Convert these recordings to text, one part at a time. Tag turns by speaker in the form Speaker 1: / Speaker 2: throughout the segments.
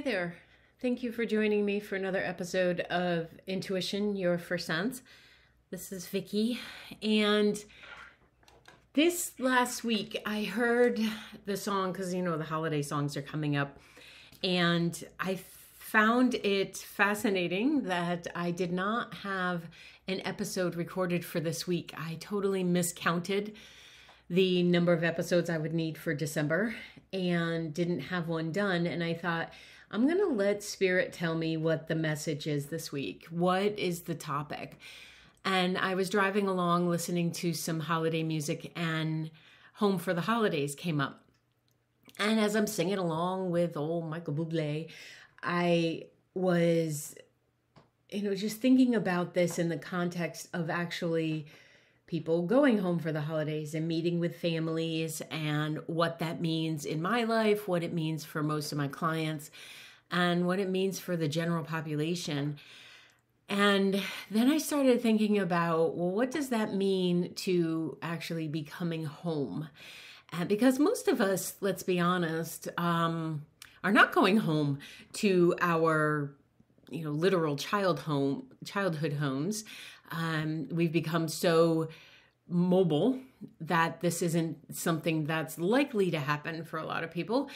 Speaker 1: there. Thank you for joining me for another episode of Intuition, Your First Sense. This is Vicky, and this last week I heard the song because the holiday songs are coming up, and I found it fascinating that I did not have an episode recorded for this week. I totally miscounted the number of episodes I would need for December and didn't have one done, and I thought, I'm going to let Spirit tell me what the message is this week. What is the topic? And I was driving along listening to some holiday music, and Home for the Holidays came up. And as I'm singing along with old Michael Bublé, I was, just thinking about this in the context of actually people going home for the holidays and meeting with families and what that means in my life, what it means for most of my clients, and what it means for the general population. And then I started thinking about, well, what does that mean to actually be coming home? Because most of us, let's be honest, are not going home to our, literal childhood homes. We've become so mobile that this isn't something that's likely to happen for a lot of people.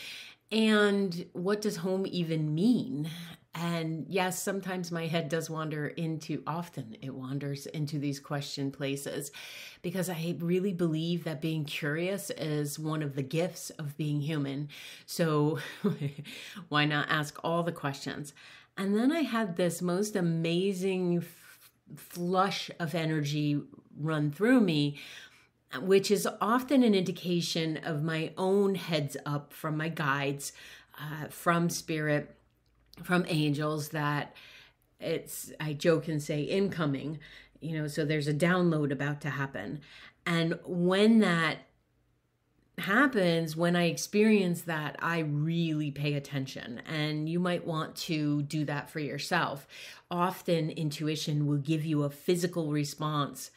Speaker 1: And what does home even mean? And yes, sometimes my head does often it wanders into these question places, because I really believe that being curious is one of the gifts of being human. So why not ask all the questions? And then I had this most amazing flush of energy run through me, which is often an indication of my own heads up from my guides, from Spirit, from angels, that I joke and say incoming, so there's a download about to happen. And when that happens, when I experience that, I really pay attention, and you might want to do that for yourself. Often intuition will give you a physical response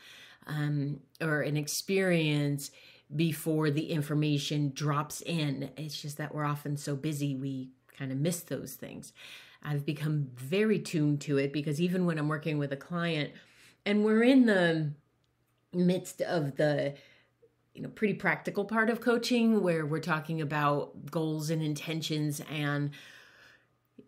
Speaker 1: or an experience before the information drops in. It's just that we're often so busy, we kind of miss those things. I've become very tuned to it, because even when I'm working with a client and we're in the midst of the pretty practical part of coaching, where we're talking about goals and intentions and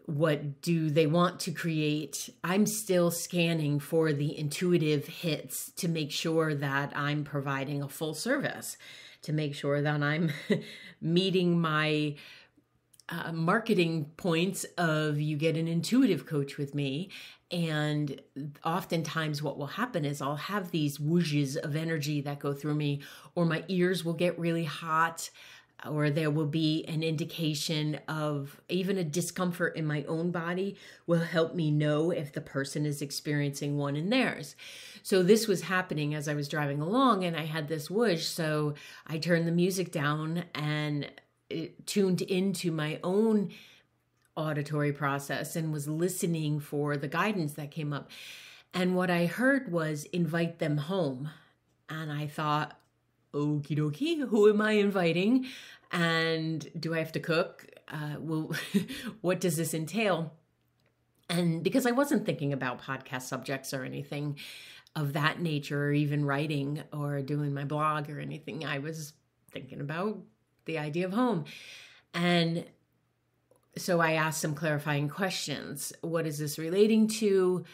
Speaker 1: what do they want to create, I'm still scanning for the intuitive hits to make sure that I'm providing a full service, to make sure that I'm meeting my marketing points of, you get an intuitive coach with me. And oftentimes what will happen is I'll have these whooshes of energy that go through me, or my ears will get really hot, or there will be an indication of even a discomfort in my own body will help me know if the person is experiencing one in theirs. So this was happening as I was driving along, and I had this whoosh. So I turned the music down and it tuned into my own auditory process and was listening for the guidance that came up. And what I heard was invite them home. And I thought, okie dokie, who am I inviting? And do I have to cook? What does this entail? And because I wasn't thinking about podcast subjects or anything of that nature, or even writing or doing my blog or anything, I was thinking about the idea of home. And so I asked some clarifying questions. What is this relating to?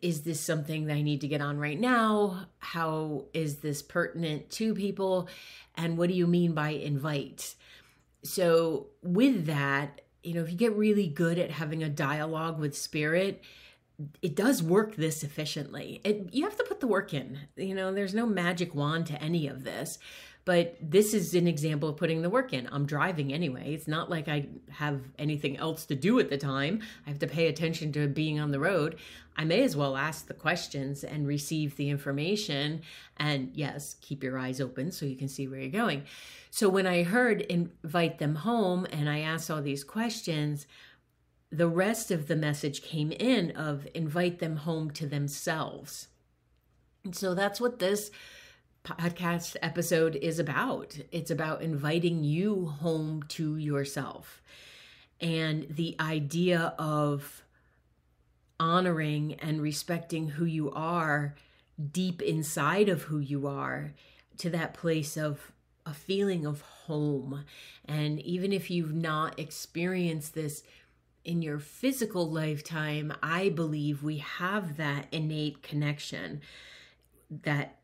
Speaker 1: Is this something that I need to get on right now? How is this pertinent to people? And what do you mean by invite? So with that, if you get really good at having a dialogue with Spirit, it does work this efficiently. You have to put the work in. There's no magic wand to any of this. But this is an example of putting the work in. I'm driving anyway. It's not like I have anything else to do at the time. I have to pay attention to being on the road. I may as well ask the questions and receive the information. And yes, keep your eyes open so you can see where you're going. So when I heard invite them home and I asked all these questions, the rest of the message came in of invite them home to themselves. And so that's what this podcast episode is about. It's about inviting you home to yourself. And the idea of honoring and respecting who you are deep inside of who you are, to that place of a feeling of home. And even if you've not experienced this in your physical lifetime, I believe we have that innate connection that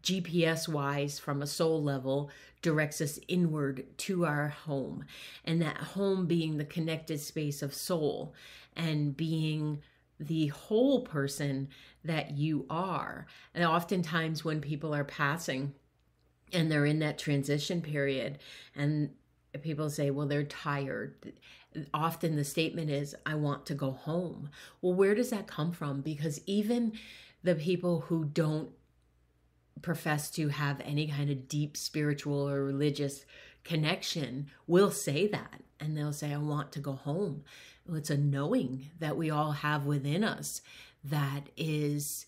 Speaker 1: GPS wise, from a soul level, directs us inward to our home. And that home being the connected space of soul and being the whole person that you are. And oftentimes when people are passing and they're in that transition period and people say, well, they're tired, often the statement is, I want to go home. Well, where does that come from? Because even the people who don't profess to have any kind of deep spiritual or religious connection will say that. And they'll say, I want to go home. Well, it's a knowing that we all have within us that is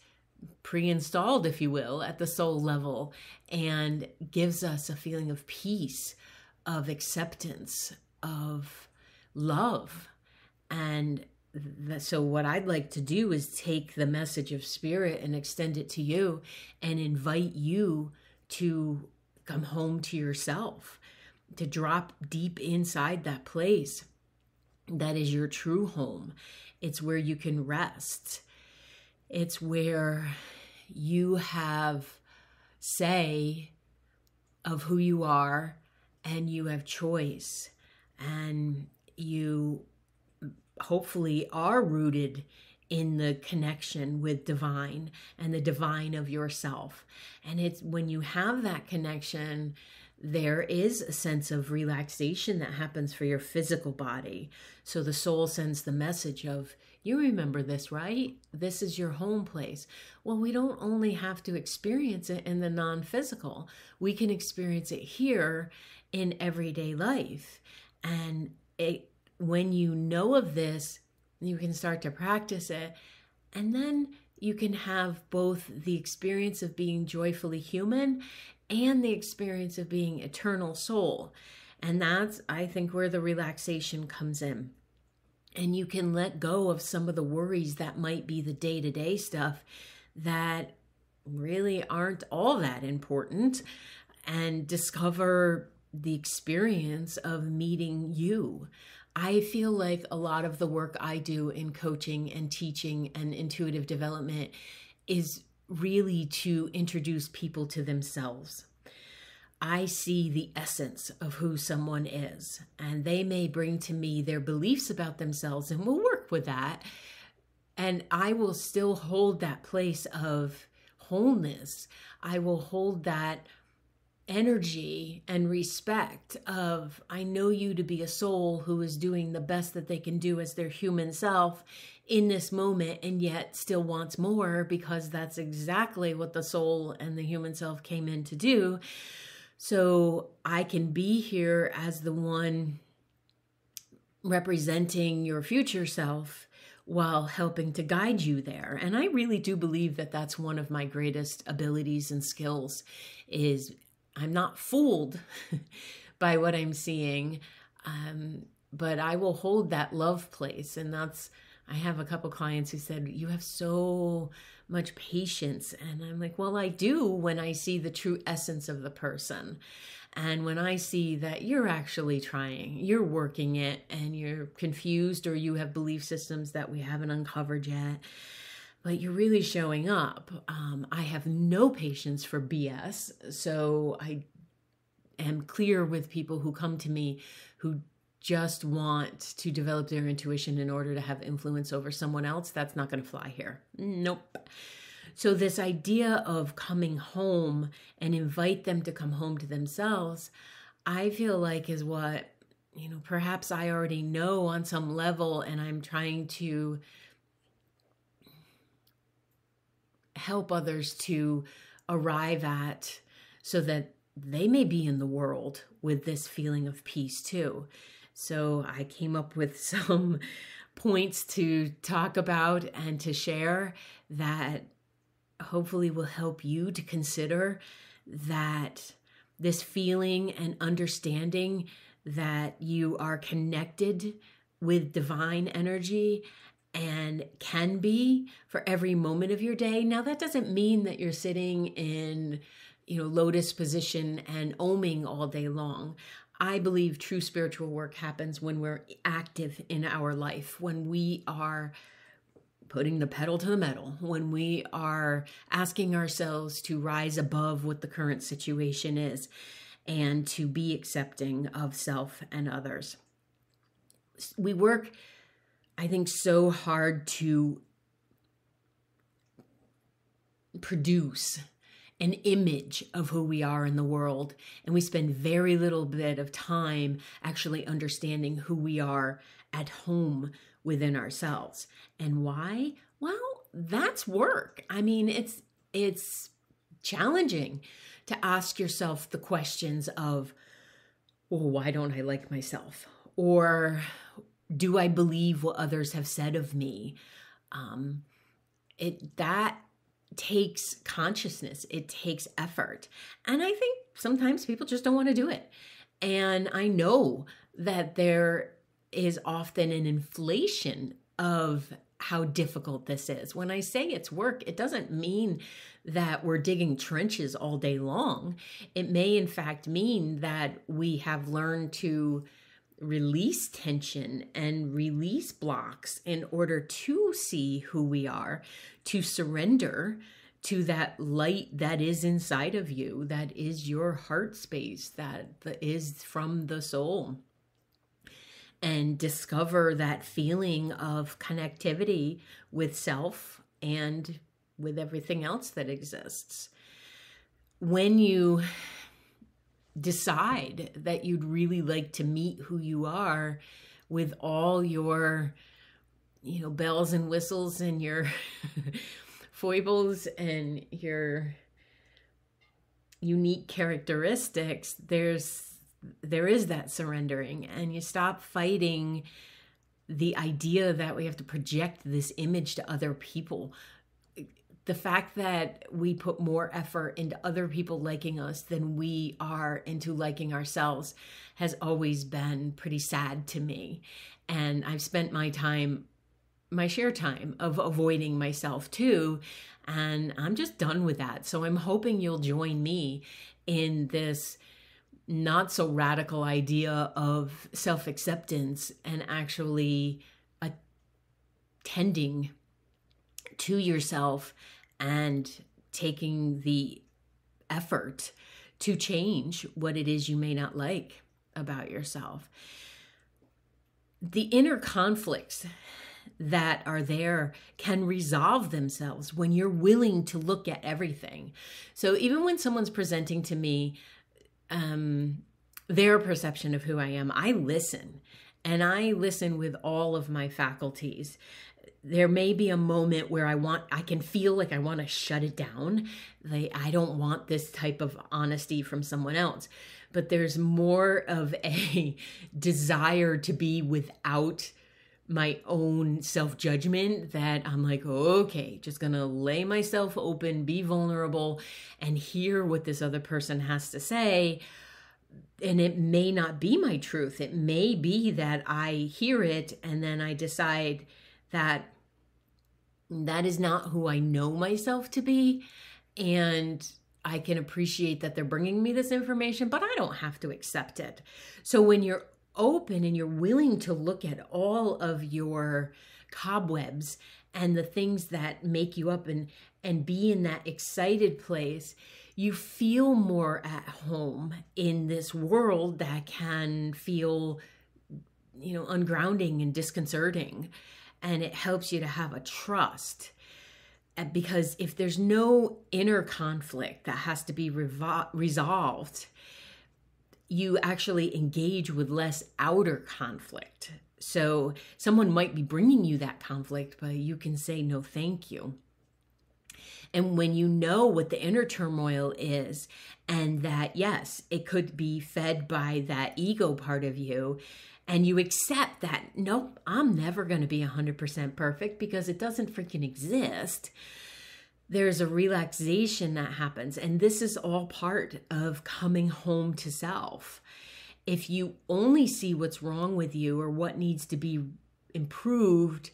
Speaker 1: pre-installed, if you will, at the soul level, and gives us a feeling of peace, of acceptance, of love. And so what I'd like to do is take the message of spirit and extend it to you and invite you to come home to yourself, to drop deep inside that place that is your true home. It's where you can rest. It's where you have say of who you are, and you have choice, and you hopefully are rooted in the connection with divine and the divine of yourself. And it's when you have that connection, there is a sense of relaxation that happens for your physical body. So the soul sends the message of, you remember this, right? This is your home place. Well, we don't only have to experience it in the non-physical. We can experience it here in everyday life. And when you know of this, you can start to practice it. And then you can have both the experience of being joyfully human and the experience of being eternal soul. And that's, I think, where the relaxation comes in. And you can let go of some of the worries that might be the day-to-day stuff that really aren't all that important, and discover the experience of meeting you. I feel like a lot of the work I do in coaching and teaching and intuitive development is really to introduce people to themselves. I see the essence of who someone is, and they may bring to me their beliefs about themselves, and we'll work with that. And I will still hold that place of wholeness. I will hold that energy and respect of, I know you to be a soul who is doing the best that they can do as their human self in this moment, and yet still wants more, because that's exactly what the soul and the human self came in to do. So I can be here as the one representing your future self while helping to guide you there. And I really do believe that that's one of my greatest abilities and skills, is I'm not fooled by what I'm seeing, but I will hold that love place. And that's, I have a couple clients who said, you have so much patience. And I'm like, well, I do, when I see the true essence of the person. And when I see that you're actually trying, you're working it, and you're confused, or you have belief systems that we haven't uncovered yet, but you're really showing up. I have no patience for BS. So I am clear with people who come to me who just want to develop their intuition in order to have influence over someone else. That's not going to fly here. Nope. So this idea of coming home and invite them to come home to themselves, I feel like is what, perhaps I already know on some level, and I'm trying to help others to arrive at, so that they may be in the world with this feeling of peace too. So I came up with some points to talk about and to share that hopefully will help you to consider that this feeling and understanding that you are connected with divine energy and can be for every moment of your day. Now, that doesn't mean that you're sitting in, lotus position and oming all day long. I believe true spiritual work happens when we're active in our life, when we are putting the pedal to the metal, when we are asking ourselves to rise above what the current situation is and to be accepting of self and others. We work, I think, so hard to produce an image of who we are in the world, and we spend very little bit of time actually understanding who we are at home within ourselves. And why? Well, that's work. I mean, it's challenging to ask yourself the questions of, well, why don't I like myself? Or do I believe what others have said of me? That takes consciousness. It takes effort. And I think sometimes people just don't want to do it. And I know that there is often an inflation of how difficult this is. When I say it's work, it doesn't mean that we're digging trenches all day long. It may, in fact, mean that we have learned to release tension and release blocks in order to see who we are, to surrender to that light that is inside of you, that is your heart space, that is from the soul, and discover that feeling of connectivity with self and with everything else that exists. When you decide that you'd really like to meet who you are with all your, bells and whistles and your foibles and your unique characteristics, there is that surrendering, and you stop fighting the idea that we have to project this image to other people. The fact that we put more effort into other people liking us than we are into liking ourselves has always been pretty sad to me. And I've spent my share time of avoiding myself too. And I'm just done with that. So I'm hoping you'll join me in this not so radical idea of self-acceptance and actually attending to yourself and taking the effort to change what it is you may not like about yourself. The inner conflicts that are there can resolve themselves when you're willing to look at everything. So even when someone's presenting to me their perception of who I am, I listen, and I listen with all of my faculties. There may be a moment where I can feel like I want to shut it down. Like, I don't want this type of honesty from someone else. But there's more of a desire to be without my own self-judgment that I'm like, okay, just gonna lay myself open, be vulnerable, and hear what this other person has to say. And it may not be my truth. It may be that I hear it and then I decide that is not who I know myself to be. And I can appreciate that they're bringing me this information, but I don't have to accept it. So when you're open and you're willing to look at all of your cobwebs and the things that make you up and be in that excited place, you feel more at home in this world that can feel, ungrounding and disconcerting. And it helps you to have a trust. Because if there's no inner conflict that has to be resolved, you actually engage with less outer conflict. So someone might be bringing you that conflict, but you can say, no, thank you. And when you know what the inner turmoil is, and that, yes, it could be fed by that ego part of you, and you accept that, nope, I'm never going to be 100% perfect because it doesn't freaking exist, there's a relaxation that happens. And this is all part of coming home to self. if you only see what's wrong with you or what needs to be improved,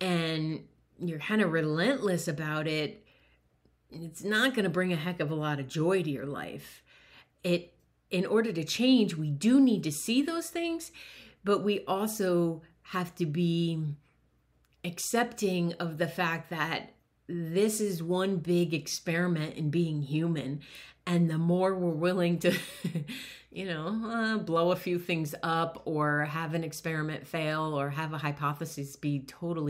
Speaker 1: and you're kind of relentless about it, it's not going to bring a heck of a lot of joy to your life. In order to change, we do need to see those things, but we also have to be accepting of the fact that this is one big experiment in being human. And the more we're willing to, blow a few things up or have an experiment fail or have a hypothesis be total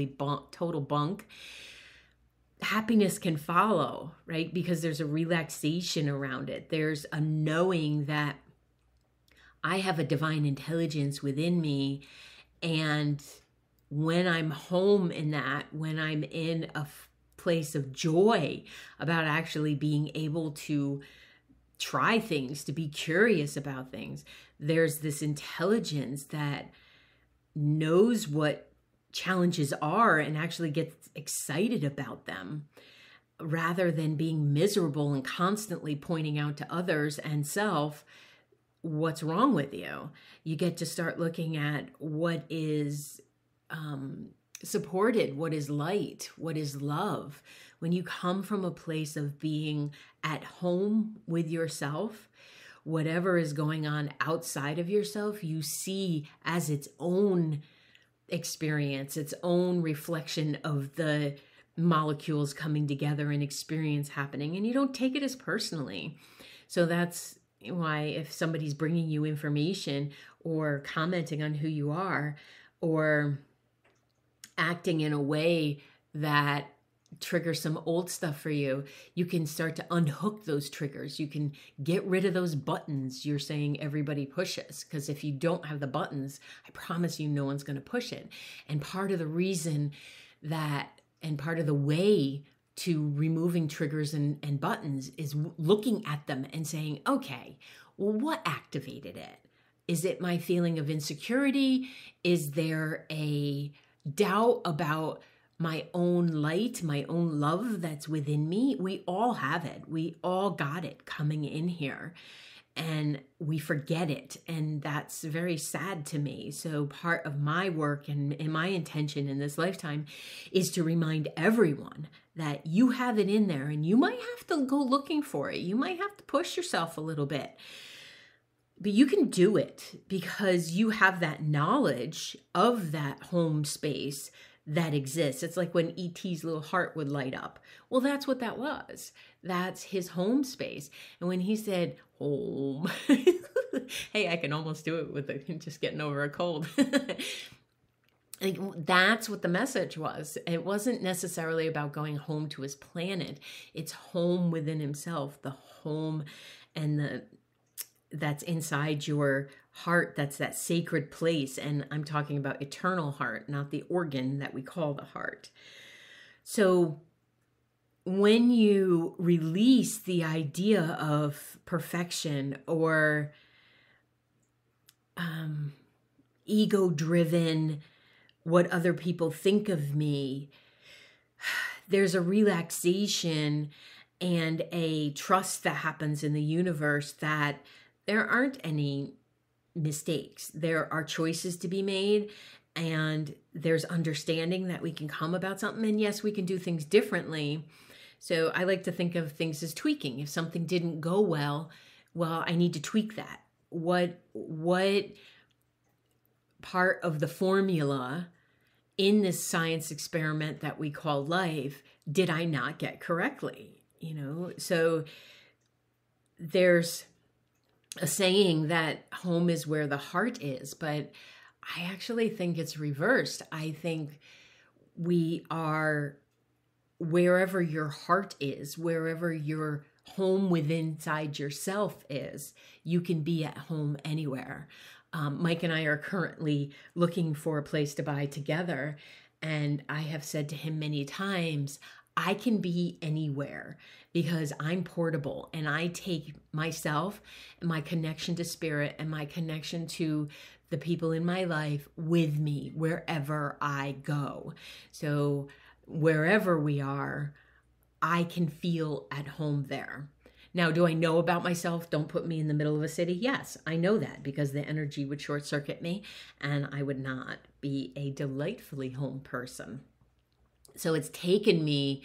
Speaker 1: bunk, happiness can follow, right? Because there's a relaxation around it. There's a knowing that I have a divine intelligence within me. And when I'm home in that, when I'm in a place of joy about actually being able to try things, to be curious about things, there's this intelligence that knows what challenges are and actually gets excited about them, rather than being miserable and constantly pointing out to others and self what's wrong with you. You get to start looking at what is supported, what is light, what is love. When you come from a place of being at home with yourself, whatever is going on outside of yourself, you see as its own experience, its own reflection of the molecules coming together and experience happening, and you don't take it as personally. So that's why if somebody's bringing you information or commenting on who you are or acting in a way that triggers some old stuff for you, you can start to unhook those triggers. You can get rid of those buttons you're saying everybody pushes, because if you don't have the buttons, I promise you no one's going to push it. And part of the reason that, and part of the way to removing triggers and buttons is looking at them and saying, okay, well, what activated it? Is it my feeling of insecurity? Is there a doubt about my own light, my own love that's within me? We all have it. We all got it coming in here, and we forget it. And that's very sad to me. So part of my work and my intention in this lifetime is to remind everyone that you have it in there, and you might have to go looking for it. You might have to push yourself a little bit, but you can do it because you have that knowledge of that home space that exists. It's like when E.T.'s little heart would light up. Well, that's what that was. That's his home space. And when he said home, hey, I can almost do it with just getting over a cold. Like, that's what the message was. It wasn't necessarily about going home to his planet. It's home within himself, the home and that's inside your heart. That's that sacred place. And I'm talking about eternal heart, not the organ that we call the heart. So when you release the idea of perfection or ego-driven, what other people think of me, there's a relaxation and a trust that happens in the universe that there aren't any mistakes. There are choices to be made, and there's understanding that we can come about something. And yes, we can do things differently. So I like to think of things as tweaking. If something didn't go well, I need to tweak that. What part of the formula in this science experiment that we call life did I not get correctly? So there's a saying that home is where the heart is, but I actually think it's reversed. I think we are wherever your heart is, wherever your home within inside yourself is, you can be at home anywhere. Mike and I are currently looking for a place to buy together, and I have said to him many times, I can be anywhere because I'm portable, and I take myself and my connection to spirit and my connection to the people in my life with me wherever I go. So wherever we are, I can feel at home there. Now, do I know about myself? Don't put me in the middle of a city. Yes, I know that because the energy would short circuit me and I would not be a delightfully home person. So it's taken me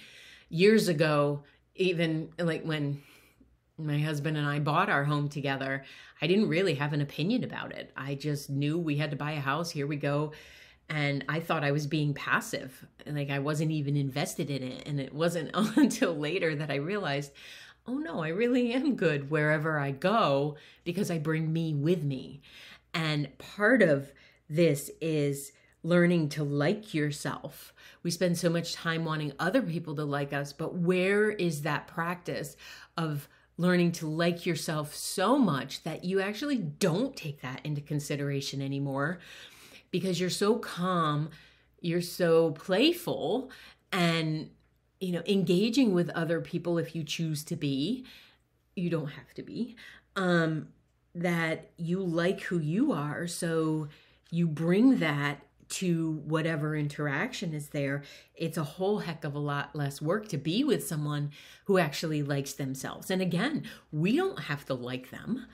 Speaker 1: years ago, even like when my husband and I bought our home together, I didn't really have an opinion about it. I just knew we had to buy a house. Here we go. And I thought I was being passive. Like I wasn't even invested in it. And it wasn't until later that I realized, oh no, I really am good wherever I go because I bring me with me. And part of this is learning to like yourself. We spend so much time wanting other people to like us, but where is that practice of learning to like yourself so much that you actually don't take that into consideration anymore because you're so calm, you're so playful, and engaging with other people if you choose to be, you don't have to be, that you like who you are. So you bring that to whatever interaction is there. It's a whole heck of a lot less work to be with someone who actually likes themselves. And again, we don't have to like them.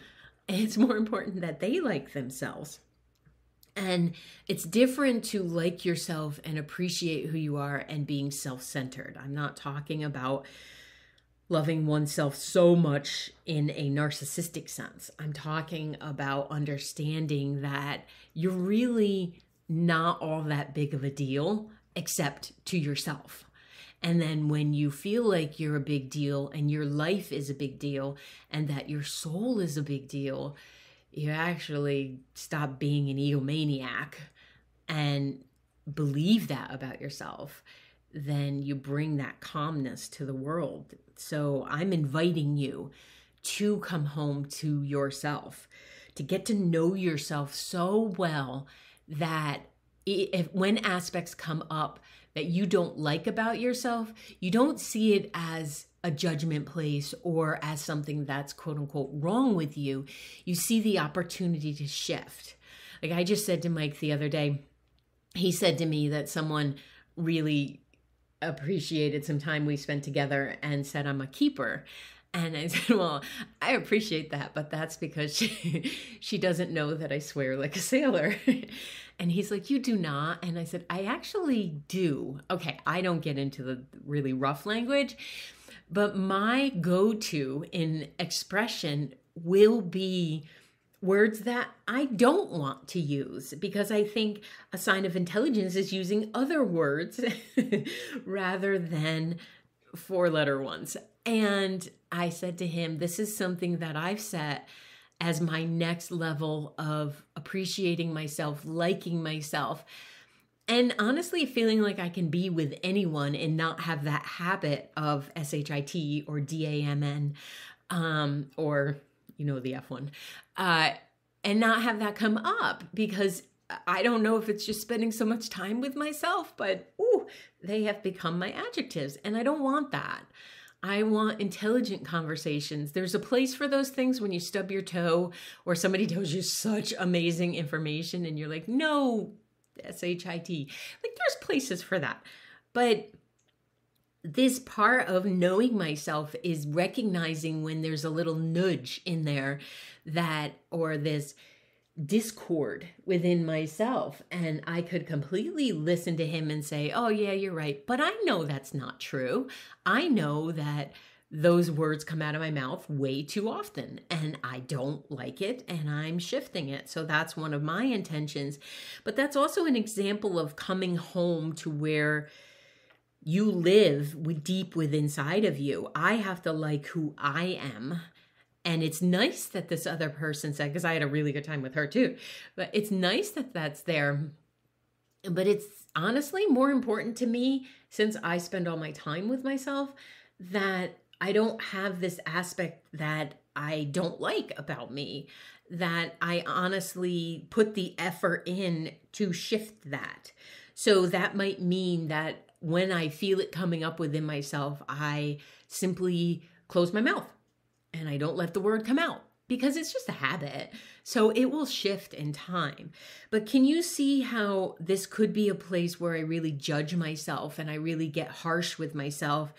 Speaker 1: It's more important that they like themselves. And it's different to like yourself and appreciate who you are and being self-centered. I'm not talking about loving oneself so much in a narcissistic sense. I'm talking about understanding that you're really not all that big of a deal except to yourself. And then when you feel like you're a big deal and your life is a big deal and that your soul is a big deal, you actually stop being an egomaniac and believe that about yourself. Then you bring that calmness to the world. So I'm inviting you to come home to yourself, to get to know yourself so well that when aspects come up that you don't like about yourself, you don't see it as a judgment place or as something that's quote unquote wrong with you. You see the opportunity to shift. Like I just said to Mike the other day, he said to me that someone really appreciated some time we spent together and said I'm a keeper. And I said, well, I appreciate that, but that's because she doesn't know that I swear like a sailor. And he's like, you do not? And I said, I actually do. Okay, I don't get into the really rough language, but my go-to in expression will be words that I don't want to use because I think a sign of intelligence is using other words rather than four-letter ones. And I said to him, this is something that I've set as my next level of appreciating myself, liking myself, and honestly feeling like I can be with anyone and not have that habit of SHIT or DAMN, or the F one, and not have that come up because I don't know if it's just spending so much time with myself, but they have become my adjectives and I don't want that. I want intelligent conversations. There's a place for those things when you stub your toe or somebody tells you such amazing information and you're like, no, SHIT. Like there's places for that. But this part of knowing myself is recognizing when there's a little nudge in there or this discord within myself. And I could completely listen to him and say, oh yeah, you're right. But I know that's not true. I know that those words come out of my mouth way too often and I don't like it and I'm shifting it. So that's one of my intentions. But that's also an example of coming home to where you live deep within inside of you. I have to like who I am. And it's nice that this other person said, because I had a really good time with her too, but it's nice that that's there. But it's honestly more important to me, since I spend all my time with myself, that I don't have this aspect that I don't like about me, that I honestly put the effort in to shift that. So that might mean that when I feel it coming up within myself, I simply close my mouth. And I don't let the word come out because it's just a habit. So it will shift in time. But can you see how this could be a place where I really judge myself and I really get harsh with myself?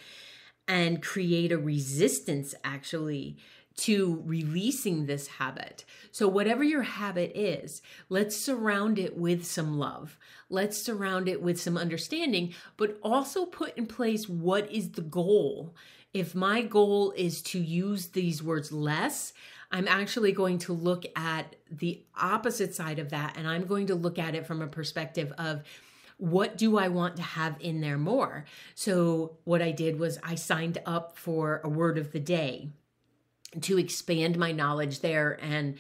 Speaker 1: and create a resistance actually to releasing this habit. So whatever your habit is, let's surround it with some love. Let's surround it with some understanding, but also put in place what is the goal. If my goal is to use these words less, I'm actually going to look at the opposite side of that, and I'm going to look at it from a perspective of what do I want to have in there more? So what I did was I signed up for a word of the day to expand my knowledge there. And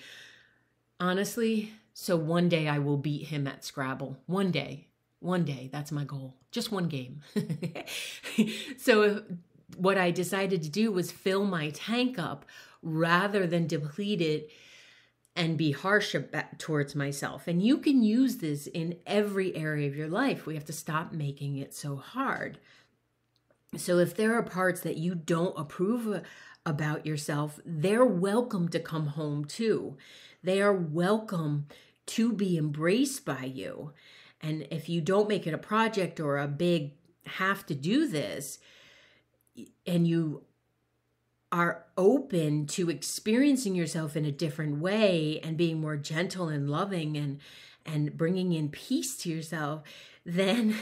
Speaker 1: honestly, so one day I will beat him at Scrabble. One day, that's my goal. Just one game. So what I decided to do was fill my tank up rather than deplete it and be harsh towards myself. And you can use this in every area of your life. We have to stop making it so hard. So if there are parts that you don't approve about yourself, they're welcome to come home too. They are welcome to be embraced by you. And if you don't make it a project or a big have to do this, and you are open to experiencing yourself in a different way and being more gentle and loving and bringing in peace to yourself, then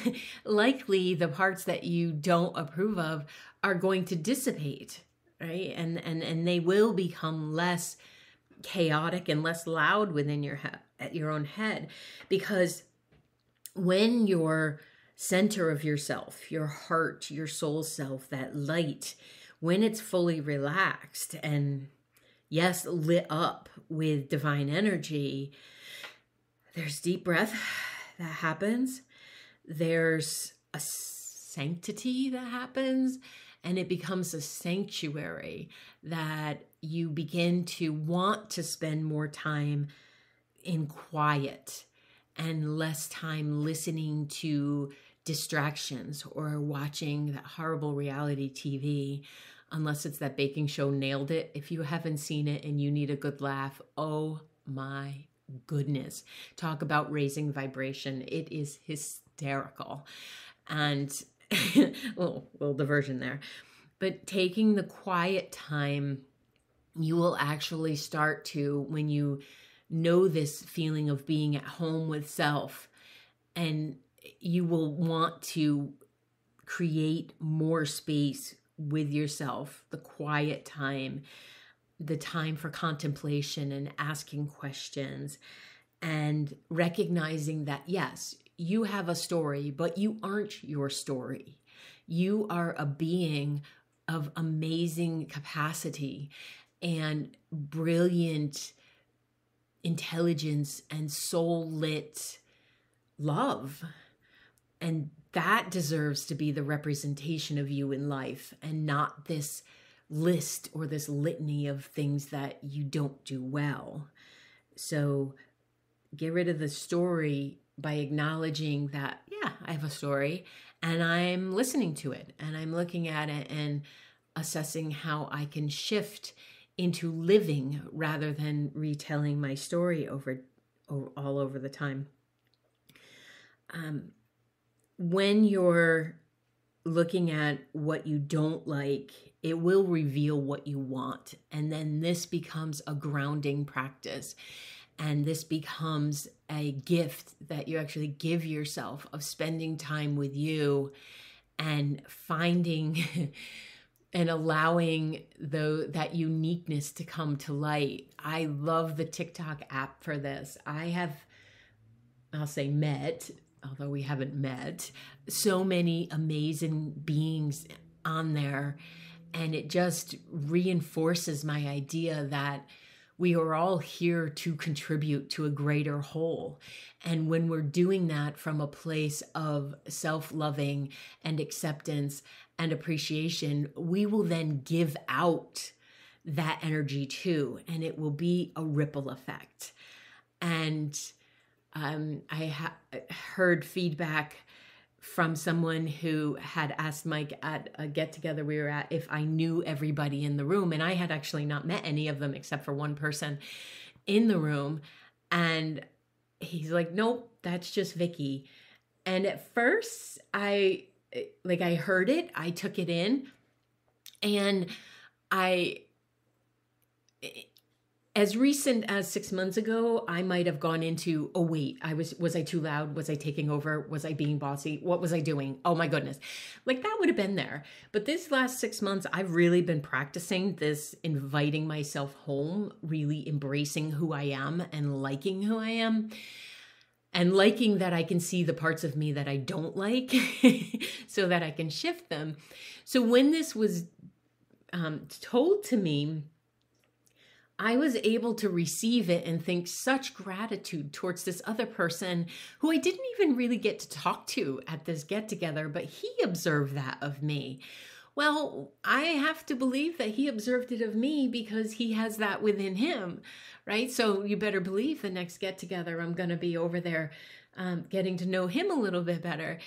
Speaker 1: likely the parts that you don't approve of are going to dissipate, right? And they will become less chaotic and less loud within your own head, because when your center of yourself, your heart, your soul self, that light, when it's fully relaxed and yes, lit up with divine energy, there's deep breath that happens. There's a sanctity that happens, and it becomes a sanctuary that you begin to want to spend more time in quiet and less time listening to distractions or watching that horrible reality TV, unless it's that baking show Nailed It. If you haven't seen it and you need a good laugh, oh my goodness. Talk about raising vibration. It is hysterical. And little diversion there. But taking the quiet time, you will actually start to, when you know this feeling of being at home with self, and you will want to create more space with yourself, the quiet time, the time for contemplation and asking questions, and recognizing that, yes, you have a story, but you aren't your story. You are a being of amazing capacity and brilliant intelligence and soul-lit love. And that deserves to be the representation of you in life, and not this list or this litany of things that you don't do well. So get rid of the story by acknowledging that, yeah, I have a story and I'm listening to it and I'm looking at it and assessing how I can shift into living rather than retelling my story all over the time. When you're looking at what you don't like, it will reveal what you want. And then this becomes a grounding practice. And this becomes a gift that you actually give yourself, of spending time with you and finding and allowing that uniqueness to come to light. I love the TikTok app for this. I'll say met, although we haven't met, so many amazing beings on there. And it just reinforces my idea that we are all here to contribute to a greater whole. And when we're doing that from a place of self-loving and acceptance and appreciation, we will then give out that energy too, and it will be a ripple effect. And I heard feedback from someone who had asked Mike at a get-together we were at if I knew everybody in the room, and I had actually not met any of them except for one person in the room. And he's like, nope, that's just Vicky. And at first I heard it, I took it in, And as recent as 6 months ago, I might have gone into, oh wait, was I too loud? Was I taking over? Was I being bossy? What was I doing? Oh my goodness. Like that would have been there. But this last 6 months, I've really been practicing this, inviting myself home, really embracing who I am and liking who I am. And liking that I can see the parts of me that I don't like so that I can shift them. So when this was told to me, I was able to receive it and think such gratitude towards this other person who I didn't even really get to talk to at this get together, but he observed that of me. Well, I have to believe that he observed it of me because he has that within him, right? So you better believe the next get together, I'm going to be over there getting to know him a little bit better.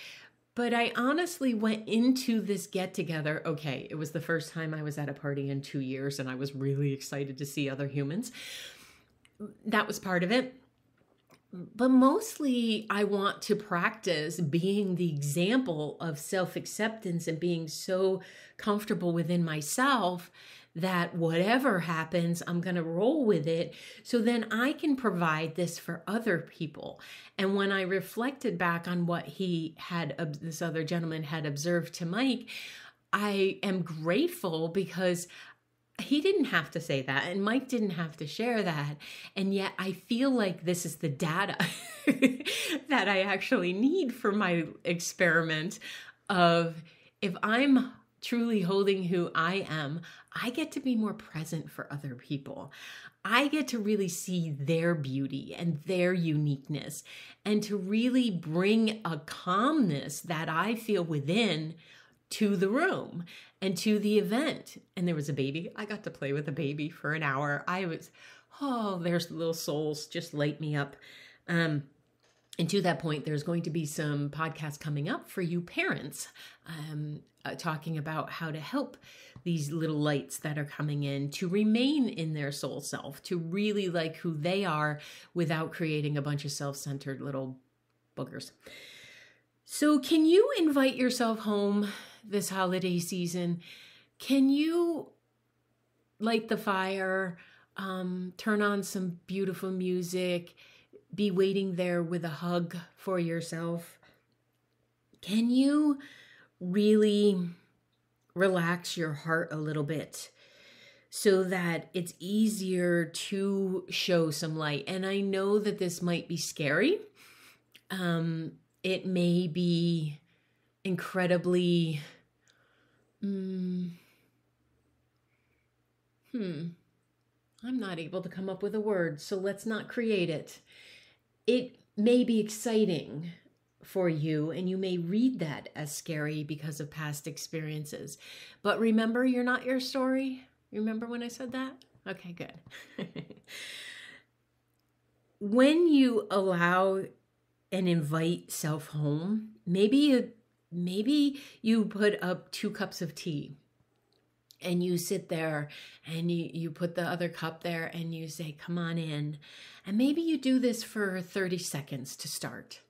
Speaker 1: But I honestly went into this get together. Okay, it was the first time I was at a party in 2 years and I was really excited to see other humans. That was part of it. But mostly I want to practice being the example of self-acceptance and being so comfortable within myself that whatever happens, I'm going to roll with it. So then I can provide this for other people. And when I reflected back on what this other gentleman had observed to Mike, I am grateful because he didn't have to say that, and Mike didn't have to share that. And yet I feel like this is the data that I actually need for my experiment of if I'm truly holding who I am, I get to be more present for other people. I get to really see their beauty and their uniqueness and to really bring a calmness that I feel within to the room and to the event. And there was a baby. I got to play with a baby for an hour. There's the little souls, just light me up. And to that point, there's going to be some podcasts coming up for you parents, talking about how to help these little lights that are coming in to remain in their soul self, to really like who they are without creating a bunch of self-centered little boogers. So can you invite yourself home this holiday season? Can you light the fire, turn on some beautiful music, be waiting there with a hug for yourself? Can you really relax your heart a little bit so that it's easier to show some light? And I know that this might be scary. It may be incredibly, I'm not able to come up with a word, so let's not create it. It may be exciting for you, and you may read that as scary because of past experiences. But remember, you're not your story. Remember when I said that? Okay, good. When you allow and invite self home, maybe you put up 2 cups of tea and you sit there and you put the other cup there and you say, come on in. And maybe you do this for 30 seconds to start.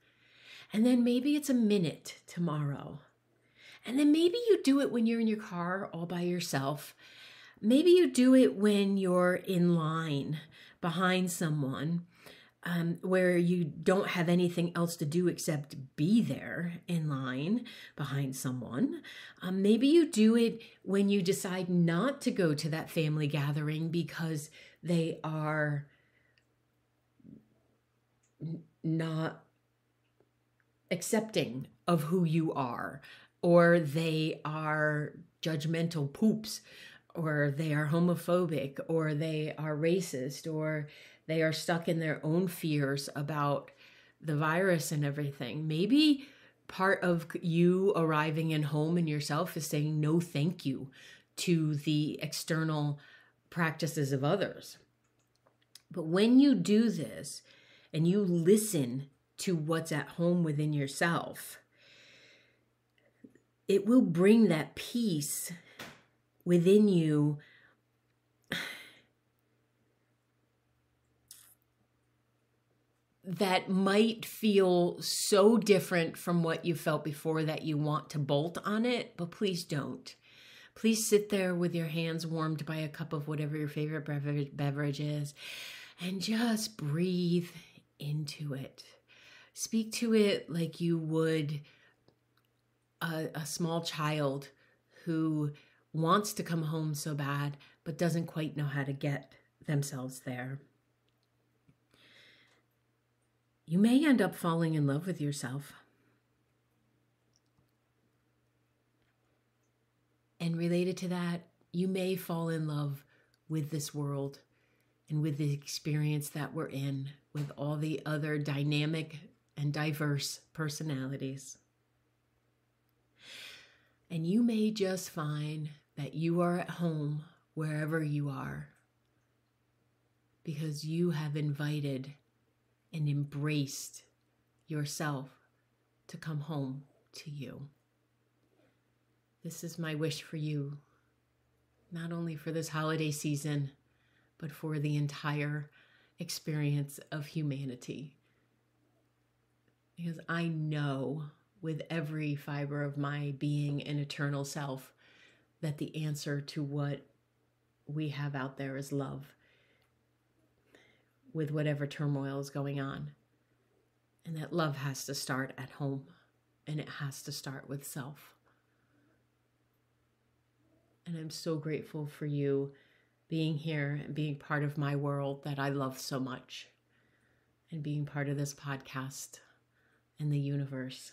Speaker 1: And then maybe it's a minute tomorrow. And then maybe you do it when you're in your car all by yourself. Maybe you do it when you're in line behind someone, where you don't have anything else to do except be there in line behind someone. Maybe you do it when you decide not to go to that family gathering because they are not accepting of who you are, or they are judgmental poops, or they are homophobic, or they are racist, or they are stuck in their own fears about the virus and everything. Maybe part of you arriving in home in yourself is saying no thank you to the external practices of others. But when you do this and you listen to what's at home within yourself, it will bring that peace within you that might feel so different from what you felt before that you want to bolt on it, but please don't. Please sit there with your hands warmed by a cup of whatever your favorite beverage is and just breathe into it. Speak to it like you would a small child who wants to come home so bad but doesn't quite know how to get themselves there. You may end up falling in love with yourself. And related to that, you may fall in love with this world and with the experience that we're in, with all the other dynamic and diverse personalities. And you may just find that you are at home wherever you are because you have invited and embraced yourself to come home to you. This is my wish for you, not only for this holiday season, but for the entire experience of humanity. Because I know with every fiber of my being and eternal self that the answer to what we have out there is love, with whatever turmoil is going on. And that love has to start at home, and it has to start with self. And I'm so grateful for you being here and being part of my world that I love so much, and being part of this podcast and the universe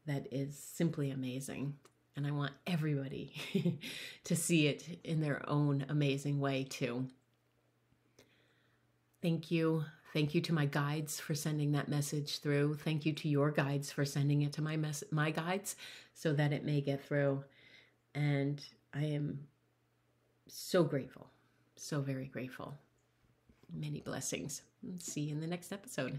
Speaker 1: that is simply amazing. And I want everybody to see it in their own amazing way too. Thank you. Thank you to my guides for sending that message through. Thank you to your guides for sending it to my guides so that it may get through. And I am so grateful, so very grateful. Many blessings. See you in the next episode.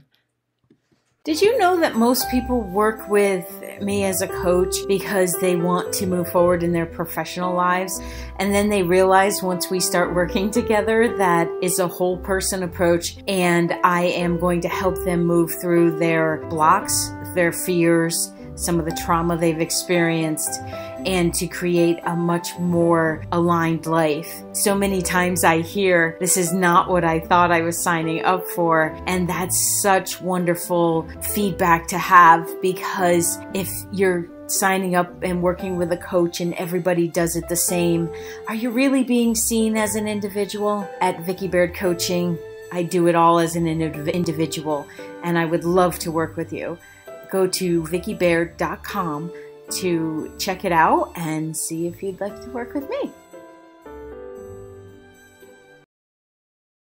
Speaker 2: Did you know that most people work with me as a coach because they want to move forward in their professional lives, and then they realize once we start working together that it's a whole person approach, and I am going to help them move through their blocks, their fears, some of the trauma they've experienced, and to create a much more aligned life. So many times I hear, this is not what I thought I was signing up for, and that's such wonderful feedback to have, because if you're signing up and working with a coach and everybody does it the same, are you really being seen as an individual? At Vicki Baird Coaching, I do it all as an individual, and I would love to work with you. Go to vickibaird.com to check it out and see if you'd like to work with me.